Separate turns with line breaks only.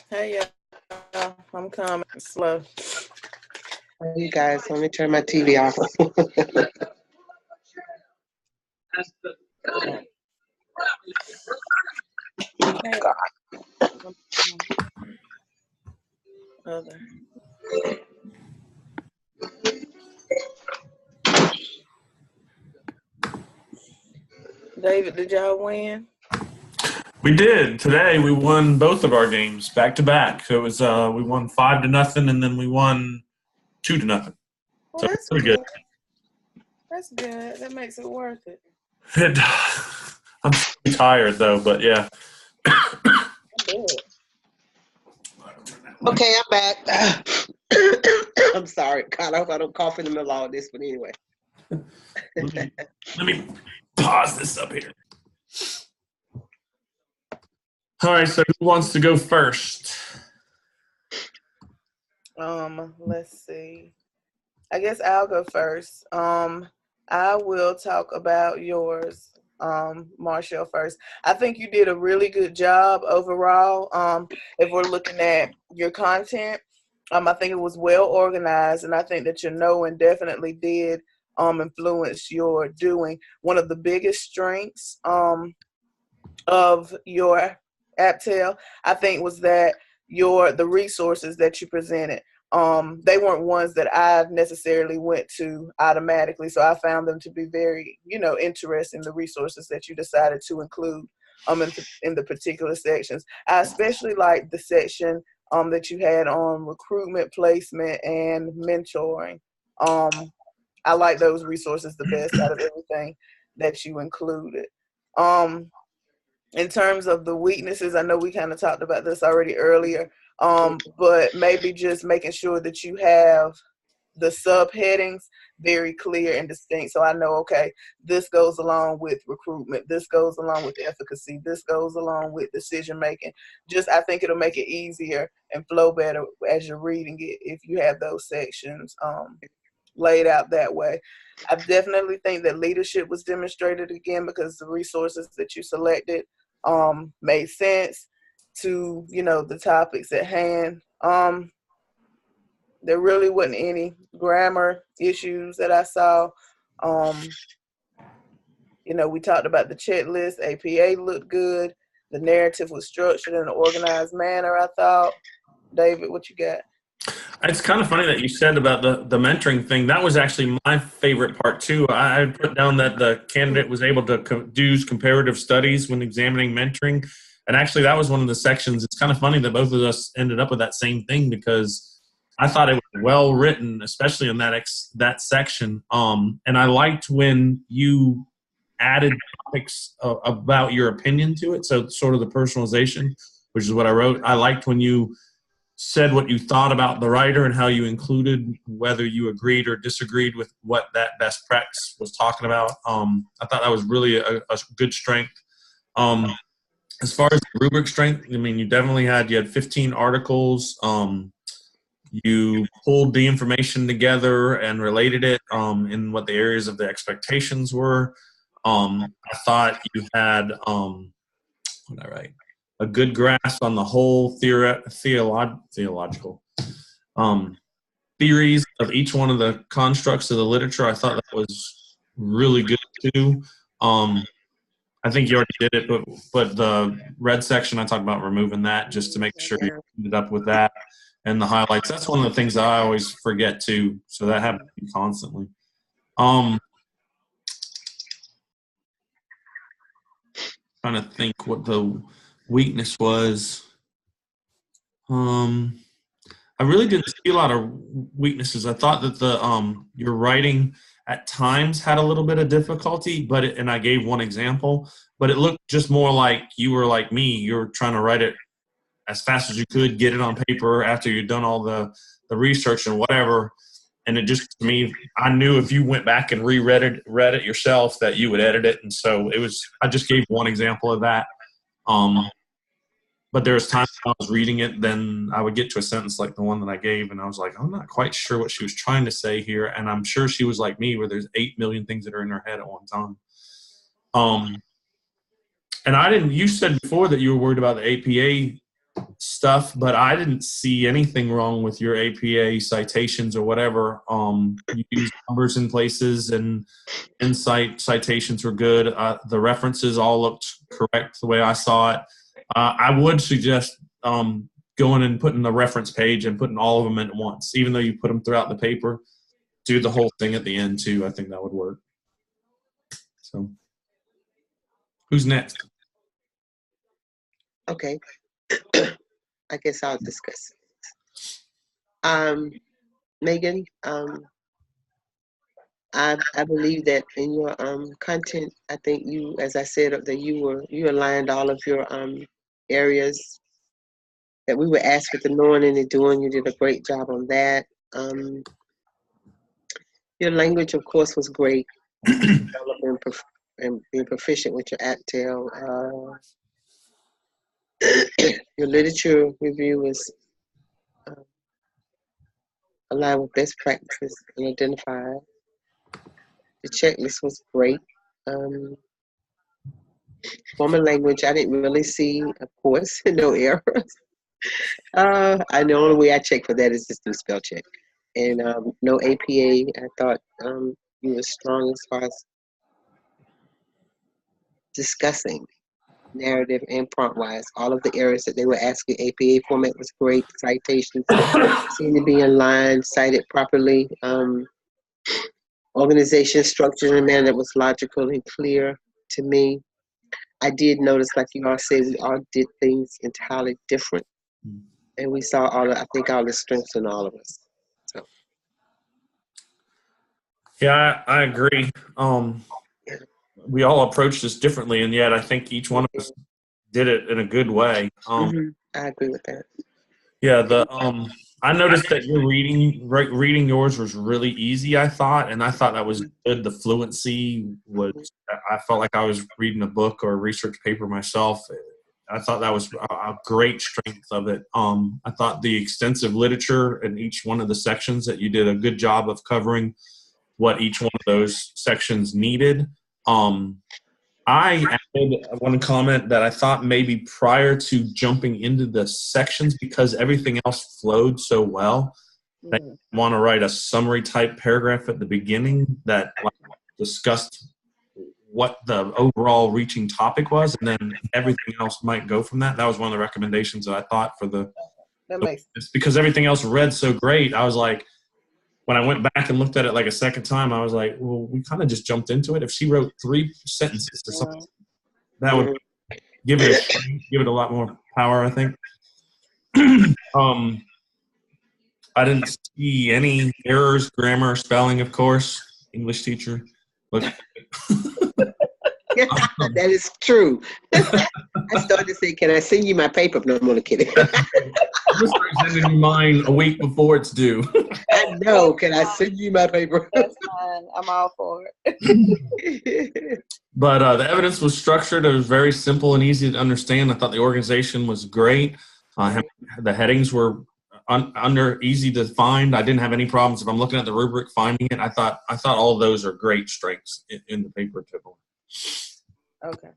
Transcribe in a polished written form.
Hey, y'all. I'm coming slow.
Hey, you guys, let me turn my TV off.
Hey. Other. David, did y'all win?
We did. Today we won both of our games back to back. So it was we won 5-0 and then we won 2-0.
Well,
So
that's
really good.
That's good. That makes it worth it.
I'm so tired though, but yeah.
Okay, I'm back. I'm sorry. God, I hope I don't cough in the middle of all this, but anyway.
Let me pause this up here. All right, so who wants to go first?
Let's see. I guess I'll go first. I will talk about yours, Marshall, first. I think you did a really good job overall. If we're looking at your content, I think it was well organized, and I think that your knowing definitely did influence your doing. One of the biggest strengths of your APPTEL, I think, was that the resources that you presented, they weren't ones that I necessarily went to automatically. So I found them to be very, interesting, the resources that you decided to include in the particular sections. I especially like the section that you had on recruitment, placement, and mentoring. I like those resources the best out of everything that you included. In terms of the weaknesses, I know we kind of talked about this already earlier, but maybe just making sure that you have the subheadings very clear and distinct. So I know, okay, this goes along with recruitment, this goes along with efficacy, this goes along with decision making. I think it'll make it easier and flow better as you're reading it if you have those sections laid out that way. I definitely think that leadership was demonstrated again because the resources that you selected made sense to, the topics at hand. There really wasn't any grammar issues that I saw. We talked about the checklist. APA looked good. The narrative was structured in an organized manner, I thought. David, what you got?
It's kind of funny that you said about the mentoring thing. That was actually my favorite part too. I put down that the candidate was able to do comparative studies when examining mentoring. And actually that was one of the sections. It's kind of funny that both of us ended up with that same thing because I thought it was well written, especially in that section. And I liked when you added topics about your opinion to it. So sort of the personalization, which is what I wrote. I liked when you said what you thought about the writer and how you included whether you agreed or disagreed with what that best practice was talking about. I thought that was really a good strength. As far as the rubric strength, I mean, you had 15 articles. You pulled the information together and related it in what the areas of the expectations were. I thought you had, what did I write? A good grasp on the whole theological theories of each one of the constructs of the literature. I thought that was really good too. I think you already did it, but the red section, I talked about removing that just to make sure you ended up with that. And the highlights, that's one of the things that I always forget too. So that happens constantly. Trying to think what the weakness was. I really didn't see a lot of weaknesses. I thought that your writing at times had a little bit of difficulty, and I gave one example, but it looked just more like you were like me. You were trying to write it as fast as you could, get it on paper after you'd done all the research and whatever. And it just, to me, I knew if you went back and read it yourself that you would edit it. And so I just gave one example of that. but there was times when I was reading it, then I would get to a sentence like the one that I gave, and I was like, I'm not quite sure what she was trying to say here. And I'm sure she was like me, where there's 8 million things that are in her head at one time. And I didn't. You said before that you were worried about the APA stuff, but I didn't see anything wrong with your APA citations or whatever. You used numbers in places, and insight citations were good. The references all looked correct the way I saw it. I would suggest going and putting the reference page and putting all of them in at once, even though you put them throughout the paper. Do the whole thing at the end too. I think that would work. So, who's next?
Okay. I guess I'll discuss. Megan, I believe that in your content, I think you, as I said, that you aligned all of your areas that we were asked with the knowing and the doing. You did a great job on that. Your language, of course, was great. And being proficient with your APPTEL. Your literature review was aligned with best practices and identified. The checklist was great. Formal language, I didn't really see, of course, no errors. I know the only way I check for that is just do spell check. And no APA. I thought you were strong as far as discussing narrative and prompt wise. All of the areas that they were asking, APA format was great. Citations seemed to be in line, cited properly. Organization structured in a manner that was logical and clear to me. I did notice, like you all said, we all did things entirely different. And we saw all the strengths in all of us. So
Yeah, I agree. We all approached this differently, and yet I think each one of us did it in a good way.
I agree with that.
Yeah, I noticed that your reading yours was really easy, I thought, and I thought that was good. The fluency was, I felt like I was reading a book or a research paper myself. I thought that was a great strength of it. I thought the extensive literature in each one of the sections, that you did a good job of covering what each one of those sections needed. I added one comment that I thought maybe prior to jumping into the sections, because everything else flowed so well, that you want to write a summary type paragraph at the beginning that discussed what the overall reaching topic was, and then everything else might go from that. That was one of the recommendations that I thought for the because everything else read so great. I was like, when I went back and looked at it like a second time, I was like, well, we kind of just jumped into it. If she wrote 3 sentences or something, that would give it a lot more power, I think. I didn't see any errors, grammar, spelling, of course. English teacher. Look.
That is true. I started to say, can I send you my paper? No, I'm only kidding.
I'm just sending you mine a week before it's due.
I know. Can I send you my paper?
That's fine. I'm all for it.
But the evidence was structured. It was very simple and easy to understand. I thought the organization was great. The headings were easy to find. I didn't have any problems. If I'm looking at the rubric, finding it, I thought all of those are great strengths in the paper typically.
Okay.